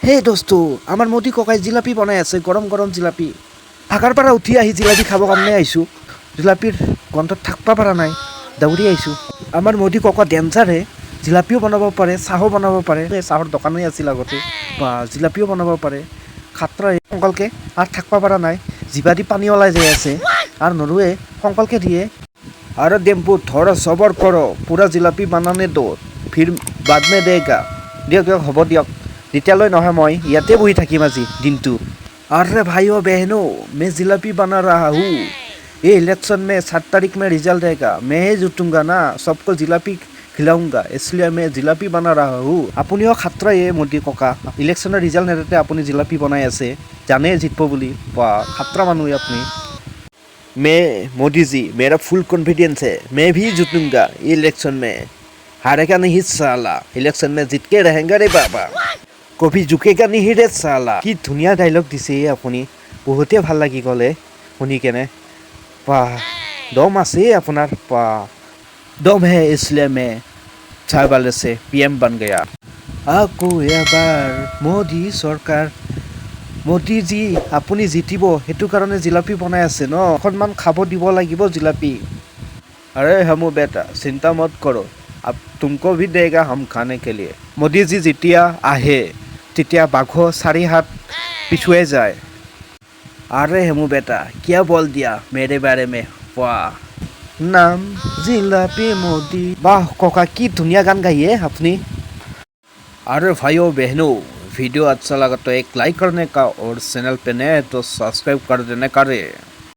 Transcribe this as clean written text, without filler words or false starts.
হে দোস্ত, আমাৰ মোদী ককাই জিলাপি বনাই আছে, গৰম গৰম জিলাপি। ভাগাৰ পৰা উঠি আহি জিলাপি খাবৰ কাৰণে আহিছোঁ। জিলাপিৰ গন্ধত থাকিব পৰা নাই, দৌৰি আহিছোঁ। আমাৰ মোদী ককা ডেঞ্জাৰে, জিলাপিও বনাব পাৰে, চাহো বনাব পাৰে। চাহৰ দোকানেই আছিল আগতে, বা জিলাপিও বনাব পাৰে। খাতৰা সংকলকে আৰু থাকিব পৰা নাই, জিভা দি পানী ওলাই যাই আছে আৰু নৰুৱে সংকলকে দিয়ে। আৰু টেম্পু ধৰ চবৰ কৰ, পুৰা জিলাপি বানানে দো, ফিৰ বাদ মে দেগা। দিয়ক দিয়ক, হ'ব দিয়ক, যেতিয়ালৈ নহয় মই ইয়াতে বহি থাকিম আজি দিনটো। अरे भाइयों बहनों, मैं जिलापी बना रहा हूँ। ये इलेक्शन में 7 तारीख में रिजल्ट आएगा, मैं ही जीतूंगा ना, सबको जिलापी खिलाऊंगा, इसलिए मैं जिलापी बना रहा हूँ। আপুনিও খাতৰাই মোদী ককা, ইলেকশ্যনৰ ৰিজাল্ট নেদেতে আপুনি জিলাপি বনাই আছে, জানে জিতব বুলি। বা খাতৰা মানুহ আপুনি। मैं मोदी जी, मेरा फुल कॉन्फिडेंस है, मैं भी जीतूंगा इलेक्शन में, हारेगा नहीं साला, इलेक्शन में जीत के रहेंगे रे बाबा, কবি জুকেগা নিহি ৰে চালা। কি ধুনীয়া ডাইলগ দিছে আপুনি, বহুতে ভাল লাগি গ'লে শুনি কেনে। বাহ, দম আছে আপোনাৰ, বাহ দম হে ইছলিয়ে মে চাই বালে সে PM बन गया। আকৌ এবাৰ মোদী চৰকাৰ, মোদীজী আপুনি জিতিব, সেইটো কাৰণে জিলাপি বনাই আছে ন, অকণমান খাব দিব লাগিব জিলাপি। अरे हमू बेटा चिंता मत करो, अब तुमको भी देगा हम खाने के लिए। मोदी जी যেতিয়া আহে তেতিয়া বাঘো 4 हाथ पिछुए যায়। अरे हेमू बेटा क्या बोल दिया मेरे बारे में, वाह नाम जिलापी मोदी। वाह कोका की धुनिया गान गाइए अपनी। अरे भाइयों बहनों, वीडियो अच्छा लगा तो एक लाइक करने का और चैनल पे नए तो सब्सक्राइब कर देने का रे।